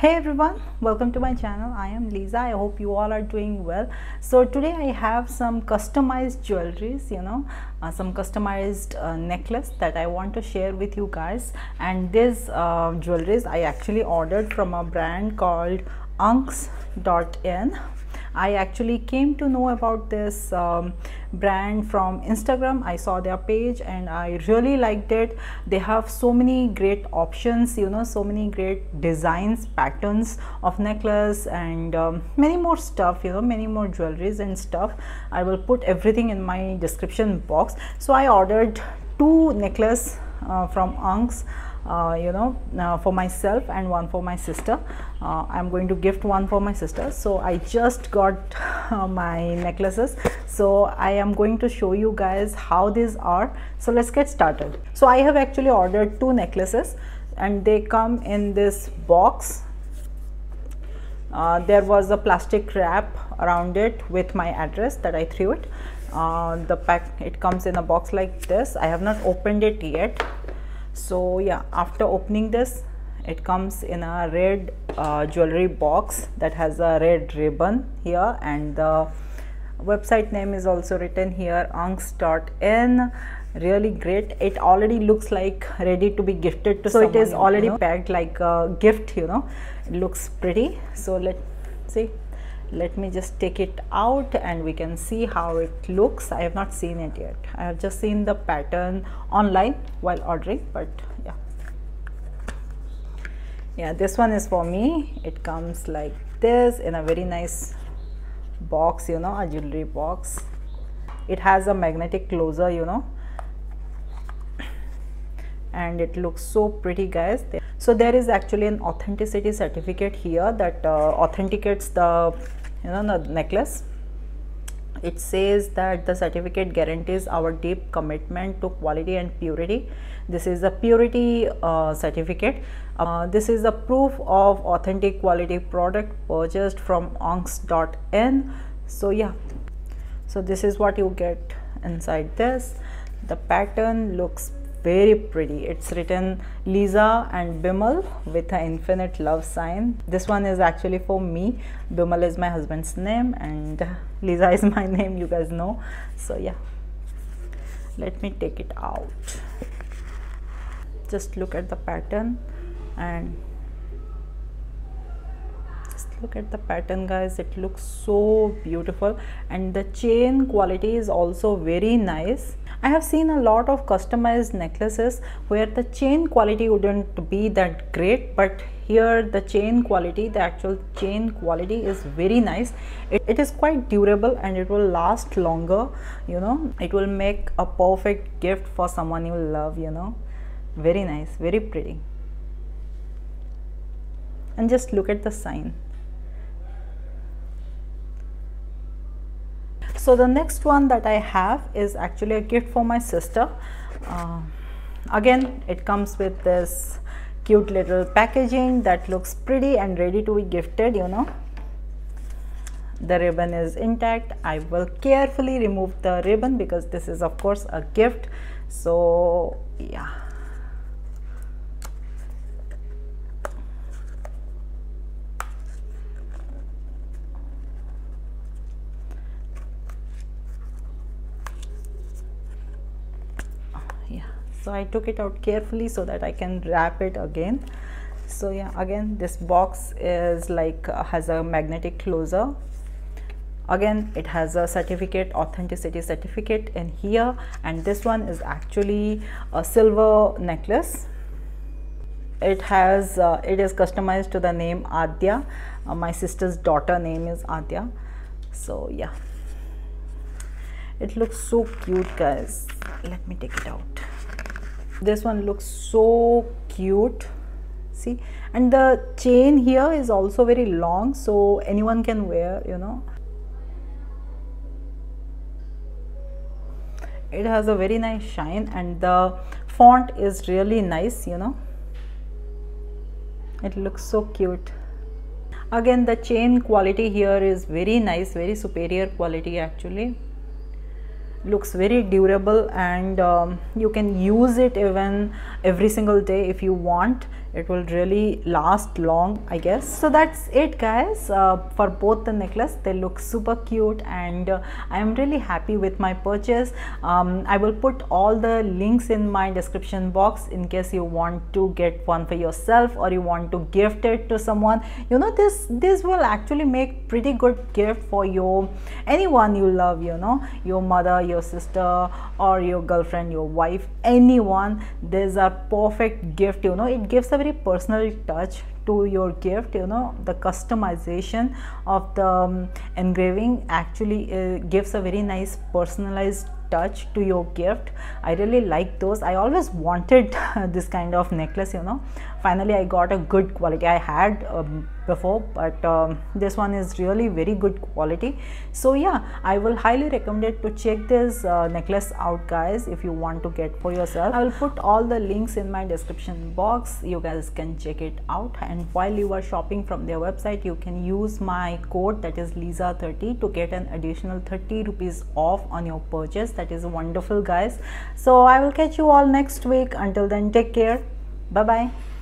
Hey everyone, welcome to my channel. I am Lisa. I hope you all are doing well. So today I have some customized jewelries, some customized necklace that I want to share with you guys. And this jewelries I actually ordered from a brand called Ankx.in. I actually came to know about this brand from Instagram. I saw their page and I really liked it. They have so many great options, so many great designs, patterns of necklace, and many more stuff, many more jewelries and stuff. I will put everything in my description box. So I ordered two necklaces from Ankx, for myself and one for my sister. I'm going to gift one for my sister. So I just got my necklaces, so I am going to show you guys how these are. So let's get started. So I have actually ordered two necklaces and they come in this box. There was a plastic wrap around it with my address that I threw it. It comes in a box like this. I have not opened it yet. So yeah, after opening this, it comes in a red jewelry box that has a red ribbon here, and the website name is also written here, Ankx.in. Really great. It already looks like ready to be gifted to someone. So it is already packed like a gift, it looks pretty. So let's see. Let me just take it out and we can see how it looks. I have not seen it yet. I have just seen the pattern online while ordering, but yeah, this one is for me. It comes like this in a very nice box, a jewelry box. It has a magnetic closer, and it looks so pretty, guys. So there is actually an authenticity certificate here that authenticates the the necklace. It says that the certificate guarantees our deep commitment to quality and purity. This is a purity certificate. This is a proof of authentic quality product purchased from Ankx.in. So yeah, so this is what you get inside this. The pattern looks very pretty. It's written Lisa and Bimal with an infinite love sign. This one is actually for me. Bimal is my husband's name and Lisa is my name, you guys know. So yeah, let me take it out. Just look at the pattern and just look at the pattern, guys. It looks so beautiful and the chain quality is also very nice. I have seen a lot of customized necklaces where the chain quality wouldn't be that great, but here the chain quality, the actual chain quality is very nice. It is quite durable and it will last longer, it will make a perfect gift for someone you love, very nice, very pretty. And just look at the sign. So the next one that I have is actually a gift for my sister. Again, it comes with this cute little packaging that looks pretty and ready to be gifted, The ribbon is intact. I will carefully remove the ribbon because this is of course a gift. So yeah. So I took it out carefully so that I can wrap it again. So yeah, again this box is like has a magnetic closer. Again, it has a certificate, authenticity certificate in here, and this one is actually a silver necklace. It has it is customized to the name Adya. My sister's daughter name is Adya. So yeah, it looks so cute, guys. Let me take it out. This one looks so cute, see, and the chain here is also very long, so anyone can wear, It has a very nice shine and the font is really nice, It looks so cute. Again, the chain quality here is very nice, very superior quality actually. Looks very durable and you can use it even every single day if you want. it will really last long, I guess. So that's it guys, for both the necklace. They look super cute, and I am really happy with my purchase. I will put all the links in my description box in case you want to get one for yourself or you want to gift it to someone. You know, this will actually make pretty good gift for anyone you love, you know, your mother, your sister, or your girlfriend, your wife, anyone. These are perfect gift, you know. It gives a very personal touch to your gift, you know. The customization of the engraving actually gives a very nice personalized touch to your gift. I really like those. I always wanted this kind of necklace, you know. Finally I got a good quality. I had before, but this one is really very good quality. So yeah, I will highly recommend it to check this necklace out guys, if you want to get for yourself. I will put all the links in my description box. You guys can check it out, and while you are shopping from their website, you can use my code, that is Lisa30, to get an additional 30 rupees off on your purchase. That is wonderful guys. So I will catch you all next week. Until then, take care. Bye bye.